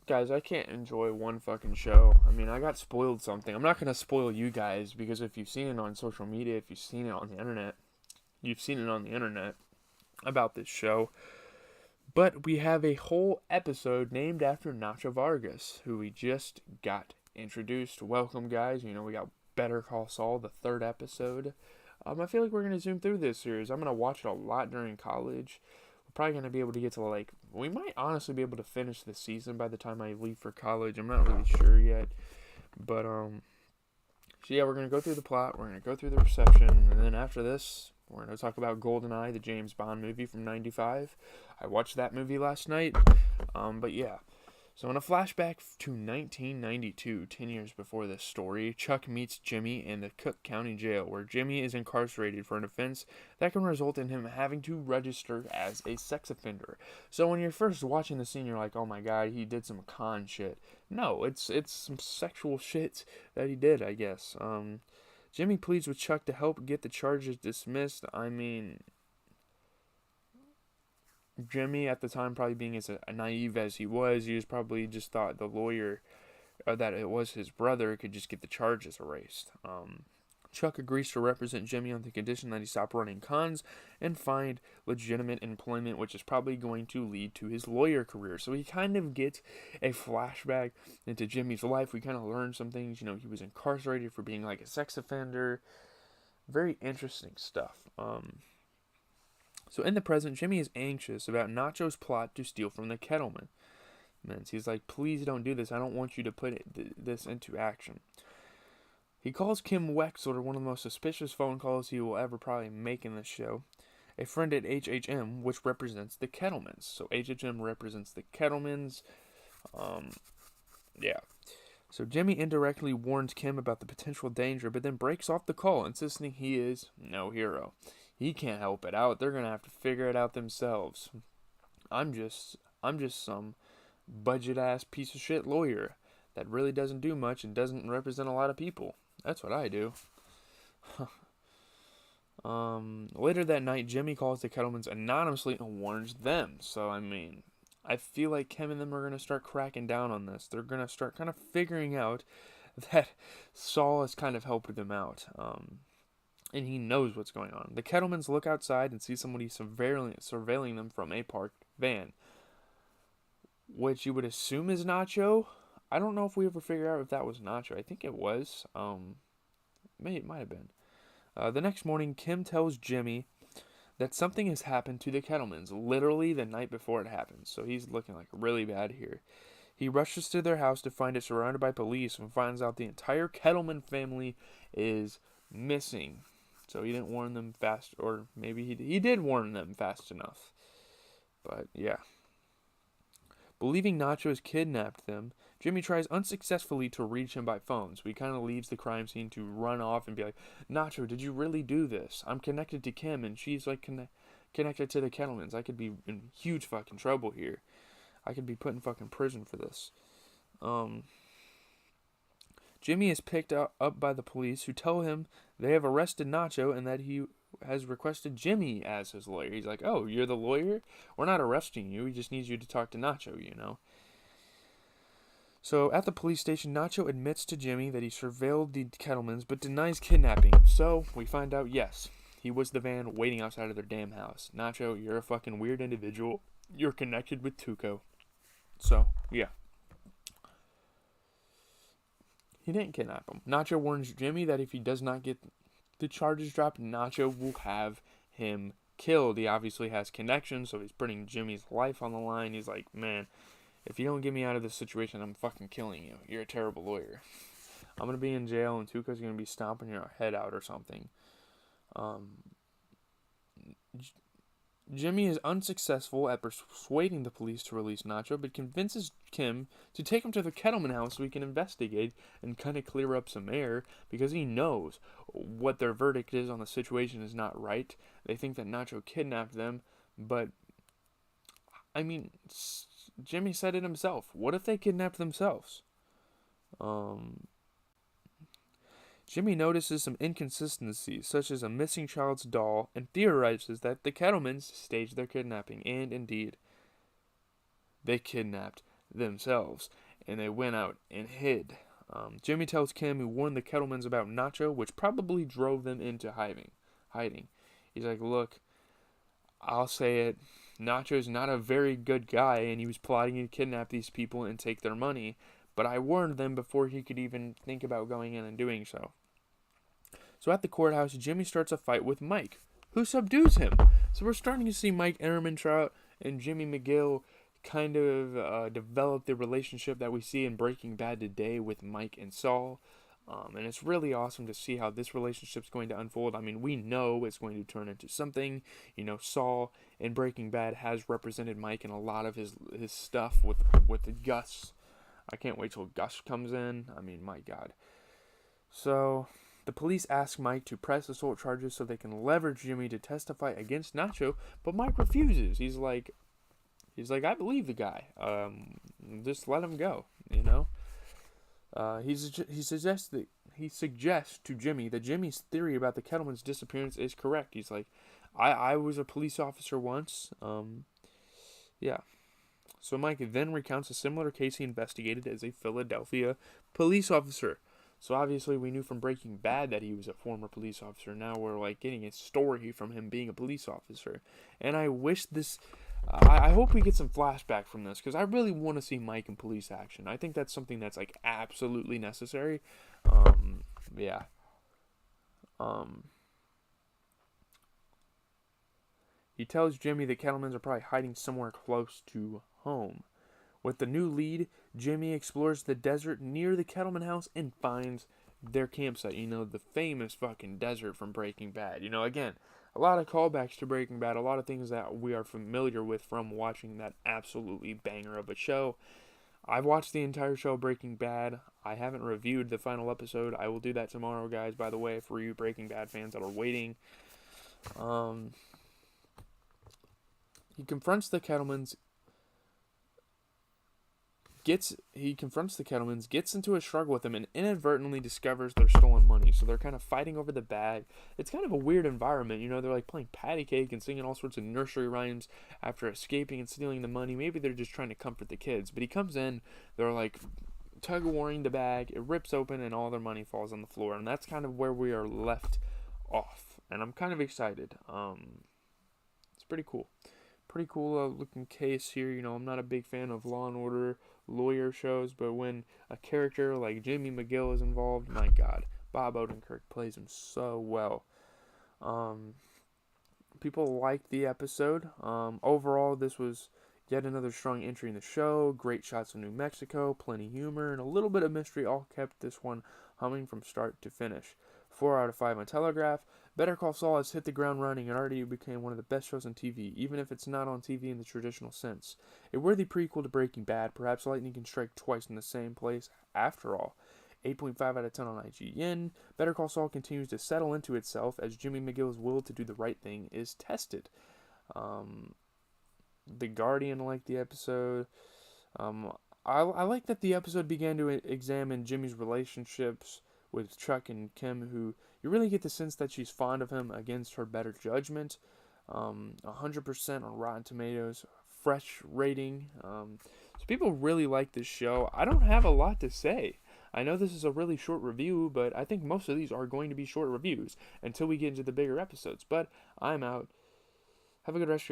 Guys, I can't enjoy one fucking show. I mean, I got spoiled something. I'm not gonna spoil you guys because if you've seen it on social media, if you've seen it on the internet, you've seen it on the internet about this show. But we have a whole episode named after Nacho Vargas, who we just got introduced. Welcome, guys. You know, we got Better Call Saul, the third episode. I feel like we're gonna zoom through this series. I'm gonna watch it a lot during college. We're probably gonna be able to get to we might honestly be able to finish the season by the time I leave for college. I'm not really sure yet, but so yeah, we're gonna go through the plot. We're gonna go through the reception, and then after this, we're gonna talk about GoldenEye, the James Bond movie from '95. I watched that movie last night. But yeah, so in a flashback to 1992, 10 years before this story, Chuck meets Jimmy in the Cook County Jail, where Jimmy is incarcerated for an offense that can result in him having to register as a sex offender. So when you're first watching the scene, you're like, oh my god, he did some con shit. No, it's some sexual shit that he did, I guess. Jimmy pleads with Chuck to help get the charges dismissed. I mean, Jimmy at the time, probably being as naive as he was probably just thought the lawyer, that it was his brother, could just get the charges erased. Chuck agrees to represent Jimmy on the condition that he stop running cons and find legitimate employment, which is probably going to lead to his lawyer career. So we kind of get a flashback into Jimmy's life. We kind of learn some things. You know, he was incarcerated for being like a sex offender. Very interesting stuff. So in the present, Jimmy is anxious about Nacho's plot to steal from the Kettleman. He's like, please don't do this. I don't want you to put this into action. He calls Kim Wexler, one of the most suspicious phone calls he will ever probably make in this show, a friend at HHM, which represents the Kettlemans. So HHM represents the Kettlemans. Yeah. So Jimmy indirectly warns Kim about the potential danger, but then breaks off the call, insisting he is no hero. He can't help it out. They're gonna have to figure it out themselves. I'm just some budget ass piece of shit lawyer that really doesn't do much and doesn't represent a lot of people. That's what I do. Later that night, Jimmy calls the Kettlemans anonymously and warns them. So I mean, I feel like Kim and them are gonna start cracking down on this. They're gonna start kind of figuring out that Saul has kind of helped them out. And he knows what's going on. The Kettlemans look outside and see somebody surveilling them from a parked van, which you would assume is Nacho. I don't know if we ever figure out if that was Nacho. I think it was. It might have been. The next morning, Kim tells Jimmy that something has happened to the Kettlemans, literally the night before it happened. So he's looking like really bad here. He rushes to their house to find it surrounded by police and finds out the entire Kettleman family is missing. So he didn't warn them fast, or maybe he did warn them fast enough. But yeah. Believing Nacho has kidnapped them, Jimmy tries unsuccessfully to reach him by phone. So he kind of leaves the crime scene to run off and be like, Nacho, did you really do this? I'm connected to Kim, and she's like connected to the Kettlemans. I could be in huge fucking trouble here. I could be put in fucking prison for this. Jimmy is picked up by the police, who tell him they have arrested Nacho and that he has requested Jimmy as his lawyer. He's like, oh, you're the lawyer? We're not arresting you. We just need you to talk to Nacho, you know? So at the police station, Nacho admits to Jimmy that he surveilled the Kettlemans but denies kidnapping. So we find out, yes, he was the van waiting outside of their damn house. Nacho, you're a fucking weird individual. You're connected with Tuco. So, yeah. He didn't kidnap him. Nacho warns Jimmy that if he does not get the charges dropped, Nacho will have him killed. He obviously has connections, so he's putting Jimmy's life on the line. He's like, man, if you don't get me out of this situation, I'm fucking killing you. You're a terrible lawyer. I'm going to be in jail, and Tuco's going to be stomping your head out or something. Jimmy is unsuccessful at persuading the police to release Nacho, but convinces Kim to take him to the Kettleman house so he can investigate and kind of clear up some air, because he knows what their verdict is on the situation is not right. They think that Nacho kidnapped them, but, I mean, Jimmy said it himself. What if they kidnapped themselves? Jimmy notices some inconsistencies, such as a missing child's doll, and theorizes that the Kettlemans staged their kidnapping, and indeed, they kidnapped themselves, and they went out and hid. Jimmy tells Kim, who warned the Kettlemans about Nacho, which probably drove them into hiding. He's like, look, I'll say it, Nacho's not a very good guy, and he was plotting to kidnap these people and take their money, but I warned them before he could even think about going in and doing so. So at the courthouse, Jimmy starts a fight with Mike, who subdues him. So we're starting to see Mike Ehrmantraut and Jimmy McGill kind of develop the relationship that we see in Breaking Bad today with Mike and Saul. And it's really awesome to see how this relationship's going to unfold. I mean, we know it's going to turn into something. You know, Saul in Breaking Bad has represented Mike in a lot of his stuff with Gus. I can't wait till Gus comes in. I mean, my God. So the police ask Mike to press assault charges so they can leverage Jimmy to testify against Nacho, but Mike refuses. He's like, I believe the guy. Just let him go. You know. He suggests to Jimmy that Jimmy's theory about the Kettleman's disappearance is correct. He's like, I was a police officer once. Yeah. So Mike then recounts a similar case he investigated as a Philadelphia police officer. So obviously we knew from Breaking Bad that he was a former police officer. Now we're like getting a story from him being a police officer. And I wish this... I hope we get some flashback from this, because I really want to see Mike in police action. I think that's something that's like absolutely necessary. Yeah. He tells Jimmy the Kettlemans are probably hiding somewhere close to home. With the new lead, Jimmy explores the desert near the Kettleman house and finds their campsite. You know, the famous fucking desert from Breaking Bad. You know, again, a lot of callbacks to Breaking Bad, a lot of things that we are familiar with from watching that absolutely banger of a show. I've watched the entire show Breaking Bad. I haven't reviewed the final episode. I will do that tomorrow, guys, by the way, for you Breaking Bad fans that are waiting. He confronts the Kettlemans, gets into a struggle with them, and inadvertently discovers their stolen money. So they're kind of fighting over the bag. It's kind of a weird environment, you know. They're like playing patty cake and singing all sorts of nursery rhymes after escaping and stealing the money. Maybe they're just trying to comfort the kids. But he comes in, they're like tug-of-warring the bag, it rips open, and all their money falls on the floor. And that's kind of where we are left off. And I'm kind of excited. It's pretty cool. Pretty cool looking case here. You know, I'm not a big fan of Law and Order lawyer shows, but when a character like Jimmy McGill is involved, my God, Bob Odenkirk plays him so well. People liked the episode. Overall, this was yet another strong entry in the show. Great shots of New Mexico, plenty of humor, and a little bit of mystery all kept this one humming from start to finish. 4 out of 5 on Telegraph. Better Call Saul has hit the ground running and already became one of the best shows on TV, even if it's not on TV in the traditional sense. A worthy prequel to Breaking Bad, perhaps lightning can strike twice in the same place after all. 8.5 out of 10 on IGN. Better Call Saul continues to settle into itself as Jimmy McGill's will to do the right thing is tested. The Guardian liked the episode. I like that the episode began to examine Jimmy's relationships with Chuck and Kim, who you really get the sense that she's fond of him against her better judgment. 100% on Rotten Tomatoes, fresh rating. So people really like this show. I don't have a lot to say. I know this is a really short review, but I think most of these are going to be short reviews until we get into the bigger episodes. But I'm out. Have a good rest of your